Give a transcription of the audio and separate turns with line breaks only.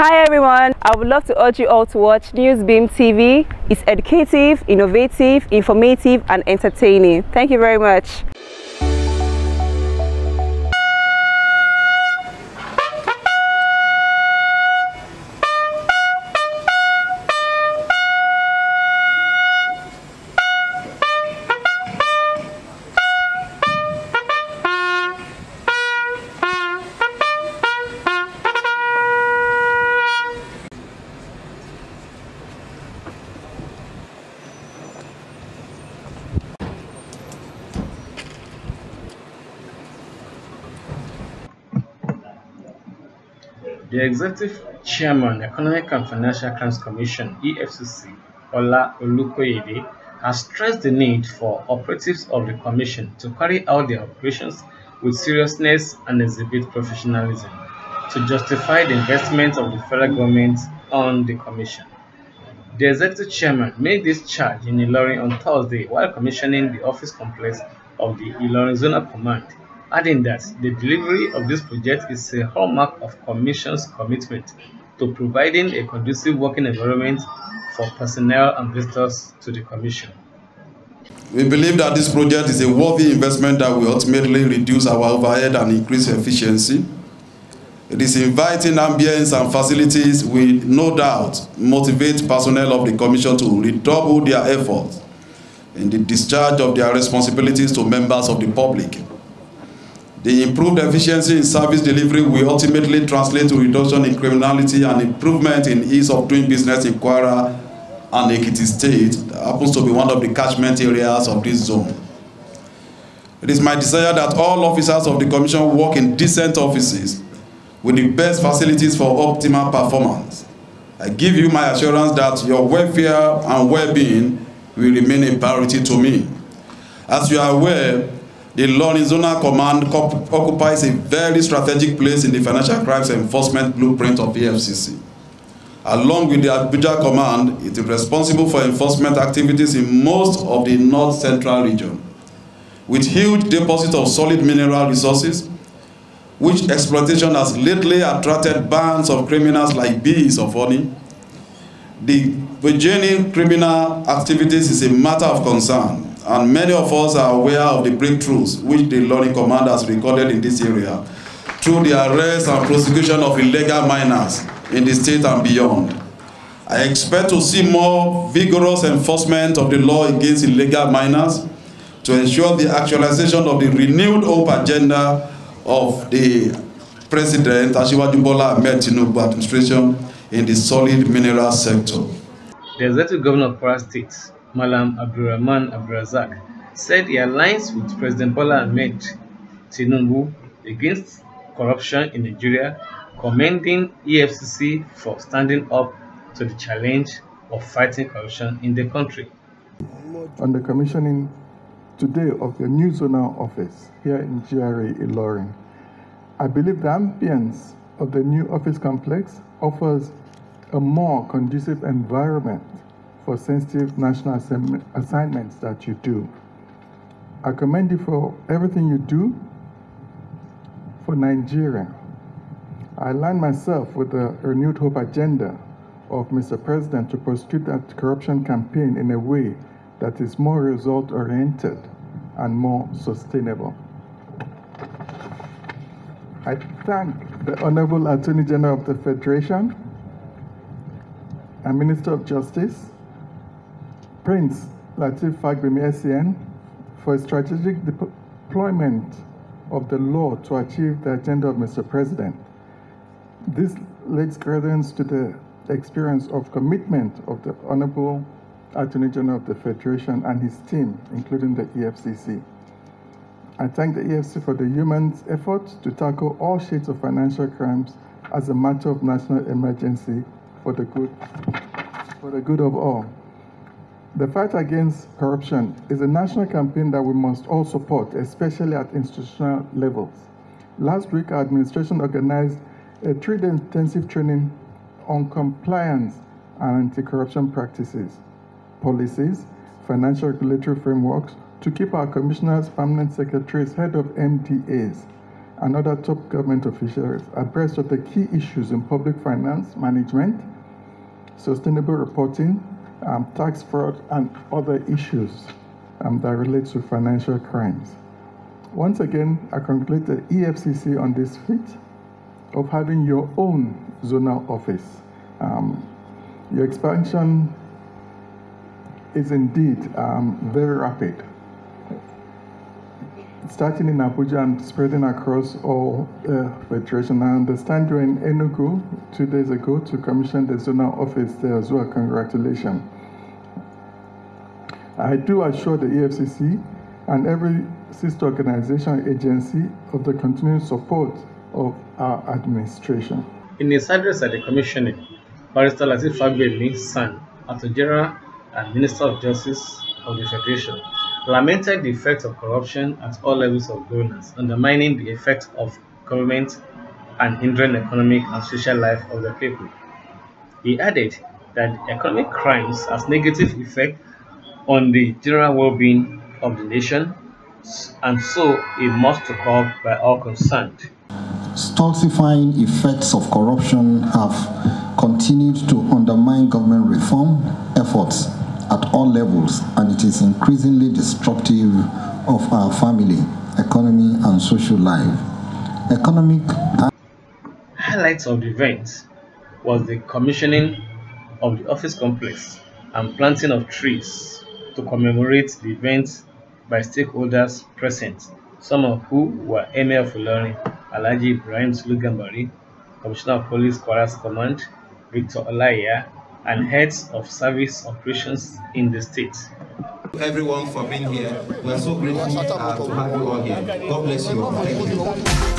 Hi everyone, I would love to urge you all to watch Newsbeam TV. It's educative, innovative, informative and entertaining. Thank you very much.
The Executive Chairman, Economic and Financial Crimes Commission (EFCC), Ola Olukoyede, has stressed the need for operatives of the Commission to carry out their operations with seriousness and exhibit professionalism to justify the investment of the federal government on the Commission. The Executive Chairman made this charge in Ilorin on Thursday while commissioning the office complex of the Ilorin Zonal Command, adding that the delivery of this project is a hallmark of Commission's commitment to providing a conducive working environment for personnel and visitors to the Commission.
We believe that this project is a worthy investment that will ultimately reduce our overhead and increase efficiency. It is inviting ambience and facilities will no doubt motivate personnel of the Commission to redouble their efforts in the discharge of their responsibilities to members of the public. The improved efficiency in service delivery will ultimately translate to reduction in criminality and improvement in ease of doing business in Kwara and Ekiti State, that happens to be one of the catchment areas of this zone. It is my desire that all officers of the Commission work in decent offices with the best facilities for optimal performance. I give you my assurance that your welfare and well-being will remain a priority to me. As you are aware, the Ilorin Zonal Command occupies a very strategic place in the financial crimes enforcement blueprint of the Efcc. Along with the Abuja Command, it is responsible for enforcement activities in most of the north-central region. With huge deposits of solid mineral resources, which exploitation has lately attracted bands of criminals like bees of honey, the burgeoning criminal activities is a matter of concern, and many of us are aware of the breakthroughs which the Ilorin Command has recorded in this area through the arrest and prosecution of illegal miners in the state and beyond. I expect to see more vigorous enforcement of the law against illegal miners to ensure the actualization of the renewed hope agenda of the President Asiwaju Bola Ahmed Tinubu administration in the solid mineral sector.
The Executive Governor of Restates, Malam Abdulrahman Abdulrazak, said he aligns with President Bola Ahmed Tinubu against corruption in Nigeria, commending EFCC for standing up to the challenge of fighting corruption in the country.
On the commissioning today of the new zonal office here in GRA Ilorin, I believe the ambience of the new office complex offers a more conducive environment for sensitive national assignments that you do. I commend you for everything you do for Nigeria. I align myself with the renewed hope agenda of Mr. President to prosecute that corruption campaign in a way that is more result-oriented and more sustainable. I thank the Honorable Attorney General of the Federation and Minister of Justice, Prince Lateef Fagbemi SCN, for a strategic deployment of the law to achieve the agenda of Mr. President. This lays credence to the experience of commitment of the Honorable Attorney General of the Federation and his team, including the EFCC. I thank the EFCC for the human efforts to tackle all shades of financial crimes as a matter of national emergency for the good of all. The fight against corruption is a national campaign that we must all support, especially at institutional levels. Last week, our administration organized a 3-day intensive training on compliance and anti-corruption practices, policies, financial regulatory frameworks to keep our commissioners, permanent secretaries, head of MDAs, and other top government officials abreast of the key issues in public finance management, sustainable reporting, tax fraud, and other issues that relate to financial crimes. Once again, I congratulate the EFCC on this feat of having your own zonal office. Your expansion is indeed very rapid, starting in Abuja and spreading across all the federation. I understand you're in Enugu 2 days ago to commission the zonal office there as well. Congratulations. I do assure the EFCC and every sister organization agency of the continued support of our administration.
In his address at the commissioning, Barrister Lateef Fagbemi San, Attorney General and Minister of Justice of the Federation, lamented the effect of corruption at all levels of governance, undermining the effect of government and hindering economic and social life of the people. He added that economic crimes has negative effect on the general well-being of the nation, and so a must to curb by all concerned.
Stultifying effects of corruption have continued to undermine government reform efforts at all levels, and it is increasingly destructive of our family, economy, and social life.
Highlights of the event was the commissioning of the office complex and planting of trees to commemorate the event by stakeholders present, some of who were Emir of Ilorin, Alhaji Ibrahim Sulugambari, Commissioner of Police Kwaras Command, Victor Olaiya, and heads of service operations in the state.
Everyone for being here. We are so grateful to have you all here. God bless you all. Thank you.